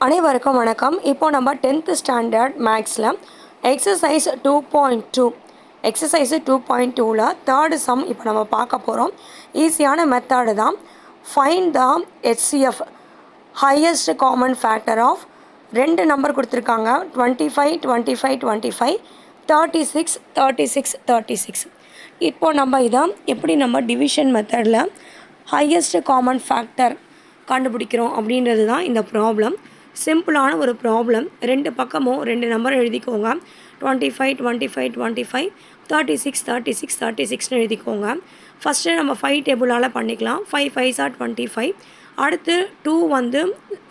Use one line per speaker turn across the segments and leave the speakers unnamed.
அனைவருக்கும் வணக்கம். இப்போ நம்ம 10th ஸ்டாண்டர்ட் மேக்ஸில் எக்ஸசைஸ் 2.2 எக்ஸசைஸு 2.2ல் தேர்டு சம் இப்போ நம்ம பார்க்க போகிறோம். ஈஸியான மெத்தடு தான். Find the HCF highest common factor of ரெண்டு நம்பர் கொடுத்துருக்காங்க, 25 25 25 36 36 36. இப்போது நம்ம இதை எப்படி நம்ம டிவிஷன் மெத்தடில் ஹையஸ்ட் காமன் ஃபேக்டர் கண்டுபிடிக்கிறோம் அப்படின்றது தான் இந்த ப்ராப்ளம். சிம்பிளான ஒரு ப்ராப்ளம். ரெண்டு பக்கமும் ரெண்டு நம்பர் எழுதிக்கோங்க. 25 25 25 36 36 36னு எழுதிக்கோங்க. ஃபஸ்ட்டு நம்ம 5 டேபிளால் பண்ணிக்கலாம். 5 5s are 25. அடுத்து 2 வந்து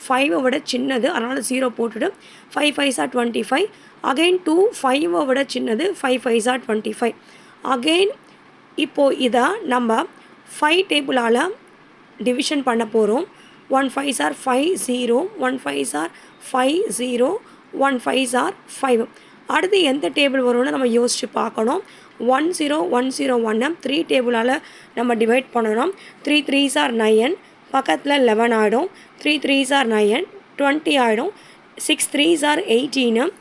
5 விட சின்னது, அதனால் 0 போட்டுட்டு 5 5s are 25. அகெயின் 2 5 விட சின்னது, 5 5s are 25. அகெயின் இப்போது இதை நம்ம 5 டேபிளால் டிவிஷன் பண்ண போகிறோம். 1 5s are 5 0, 1 5s are 5 0, 1 5s are 5. அடுத்து எந்த டேபிள் வரும்னு நம்ம யோசித்து பார்க்கணும். 1 0 1 0 1 3 டேபிளால் நம்ம டிவைட் பண்ணணும். 3 3s are 9, பக்கத்தில் 11 ஆகிடும். 3 3s are 9, 20 ஆகிடும். 6 3s are 18,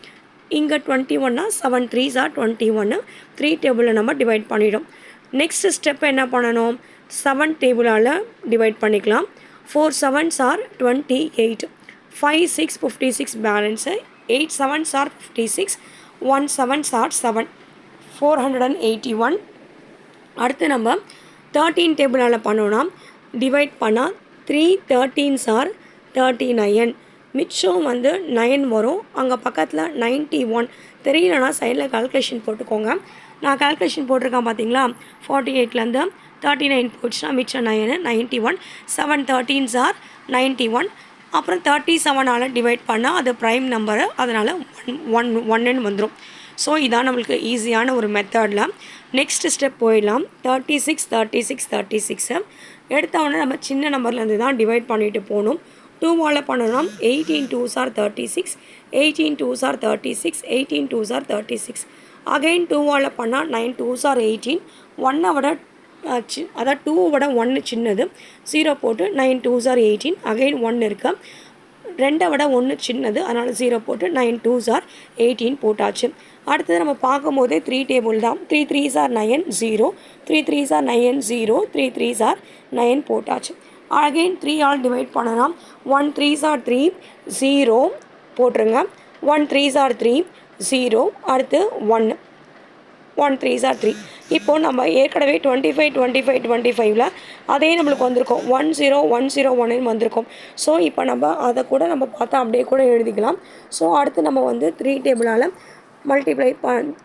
இங்கே 21, 7 3s are 21. 3 டேபிளில் நம்ம டிவைட் பண்ணிடும். நெக்ஸ்ட் ஸ்டெப் என்ன பண்ணணும், 7 டேபிளால் டிவைட் பண்ணிக்கலாம். 4 7s are 28, 5 6 56 balance, 8 7s are 56, 1 7s are 7, 481. அடுத்து நம்ம 13 டேபிளால் பண்ணோன்னா டிவைட் பண்ணால் 3 13s are 39, மிச்சம் வந்து 9 வரும். அங்கே பக்கத்தில் 91 தெரியலனா சைடில் கால்குலேஷன் போட்டுக்கோங்க. நான் கால்குலேஷன் போட்டிருக்கேன் பார்த்தீங்களா. 48லேருந்து 39 போச்சுன்னா மிச்சம் 9 91, 7 13s are 91. அப்புறம் 37ஆல் டிவைட் பண்ணால் அது ப்ரைம் நம்பரு, அதனால் 1 வந்துடும். ஸோ இதான் நம்மளுக்கு ஈஸியான ஒரு மெத்தடில். நெக்ஸ்ட் ஸ்டெப் போயிடலாம். 36 36 36 எடுத்தவொடனே நம்ம சின்ன நம்பர்லேருந்து தான் டிவைட் பண்ணிட்டு போகணும். 2ஆல் பண்ணணும். 18 2s are 36, 18 2s are 36, 18 2s are 36. Again 2ஆல் பண்ணால் 9 2s are 18, 1 விட அதாவது 2 விட 1 சின்னது, 0 போட்டு 9 2s are 18. அகெயின் 1 இருக்குது, 2 விட 1 சின்னது, அதனால் 0 போட்டு 9 2s are 18 போட்டாச்சு. அடுத்தது நம்ம பார்க்கும்போதே 3 டேபிள் தான். 3 3s are 9 0, 3 3s are 9 0, 3 3s are 9 போட்டாச்சு. அகெயின் 3ஆல் டிவைட் பண்ணலாம். 1 3s are 3 0 போட்டுருங்க. 1 3s are 3 0, அடுத்து 1 1 3s are 3. இப்போது நம்ம ஏற்கனவே 25 25 25ல் அதே நம்மளுக்கு வந்திருக்கோம். 1 0 1 0 1 வந்திருக்கோம். ஸோ இப்போ நம்ம அதை கூட நம்ம பார்த்தா அப்படியே கூட எழுதிக்கலாம். ஸோ அடுத்து நம்ம வந்து 3 டேபிளால் மல்டிப்ளை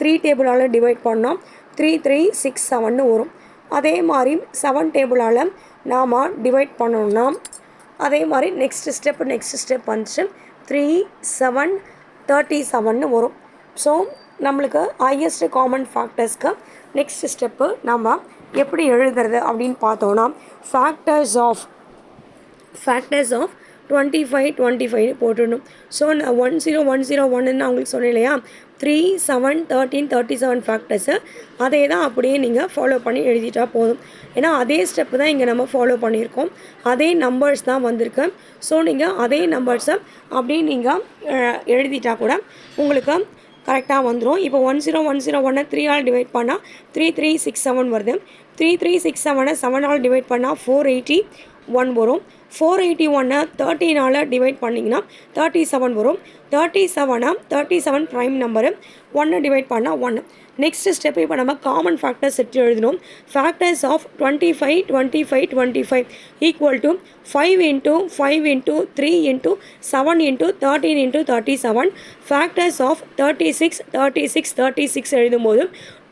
3 டேபிளால் டிவைட் பண்ணோம். 3 3 6 7ன்னு வரும். அதே மாதிரி 7 டேபிளால் நாம் டிவைட் பண்ணோம்னா அதே மாதிரி நெக்ஸ்ட் ஸ்டெப் வந்துச்சு. 3 7 37ன்னு வரும். ஸோ நம்மளுக்கு ஹையஸ்ட் காமன் ஃபேக்டர்ஸ்க்கு நெக்ஸ்ட் ஸ்டெப்பு நம்ம எப்படி எழுதுறது அப்படின்னு பார்த்தோன்னா ஃபேக்டர்ஸ் ஆஃப் 25 25 போட்டுடணும். ஸோ நான் 1 0 1 0 1ன்னு அவங்களுக்கு சொன்னேன் இல்லையா. 3 7 13 37 ஃபேக்டர்ஸு அதே தான் அப்படியே நீங்கள் ஃபாலோ பண்ணி எழுதிட்டா போதும். ஏன்னா அதே ஸ்டெப்பு தான் இங்கே நம்ம ஃபாலோ பண்ணியிருக்கோம். அதே நம்பர்ஸ் தான் வந்திருக்கு. ஸோ நீங்கள் அதே நம்பர்ஸை அப்படியே நீங்கள் எழுதிட்டா கூட உங்களுக்கு கரெக்டாக வந்துடும். இப்போ 1 0 1 0 1 3ஆல் டிவைட் பண்ணால் 3 3 6 7 வருது. 3 3 6 7 7ஆல் டிவைட் பண்ணால் 481 வரும். 481 13ஆல் டிவைட் பண்ணிங்கன்னா 37 வரும். 37 ப்ரைம் நம்பரு. 1 டிவைட் பண்ணால் 1. நெக்ஸ்ட் ஸ்டெப் இப்போ நம்ம காமன் ஃபேக்டர்ஸ் எடுத்து எழுதணும். Factors of 25 25 25 equal to 5 into 5 into 3 into 7 into 13 into 37. Factors of 36 36 36 எழுதும்போது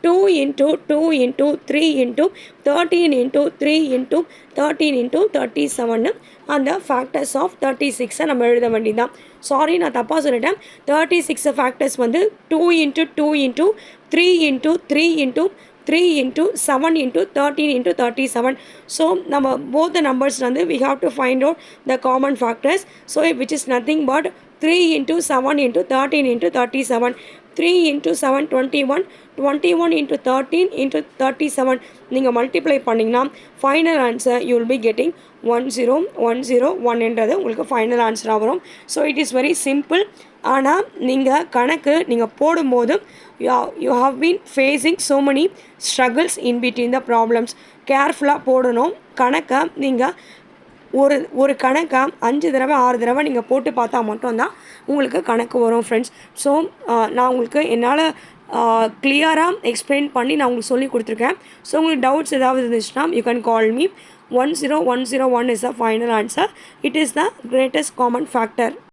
2 into 2 into 3 into 13 into 3 into 13 into 37 அந்த ஃபேக்டர்ஸ் ஆஃப் 36 நம்ம எழுத வேண்டியதான். சாரி, நான் தப்பாக சொல்லிட்டேன். 36 ஃபேக்டர்ஸ் வந்து 2 into 2 into 3 into 3 into 3 into 7 into 13 into 37. So நம்ம both the numbers வந்து we have to find out the common factors. So which is nothing but 3 into 7 into 13 into 37. 3 into 7 21, 21 into 13 into 37 நீங்கள் multiply பண்ணிங்கன்னா final answer you will be getting 10101 என்றது உங்களுக்கு final ஆன்சராக வரும். So it is very simple. ஆனால் நீங்கள் கணக்கு நீங்கள் போடும்போது you have been facing so many struggles in between the problems. கேர்ஃபுல்லாக போடணும். கணக்கை நீங்கள் ஒரு கணக்கை 5 தடவை 6 தடவை நீங்கள் போட்டு பார்த்தா மட்டும்தான் உங்களுக்கு கணக்கு வரும் ஃப்ரெண்ட்ஸ். ஸோ நான் உங்களுக்கு என்னால் கிளியராக எக்ஸ்பிளைன் பண்ணி நான் உங்களுக்கு சொல்லி கொடுத்துருக்கேன். ஸோ உங்களுக்கு டவுட்ஸ் ஏதாவது இருந்துச்சுன்னா you can call me. 10101 is the final answer. It is the greatest common factor.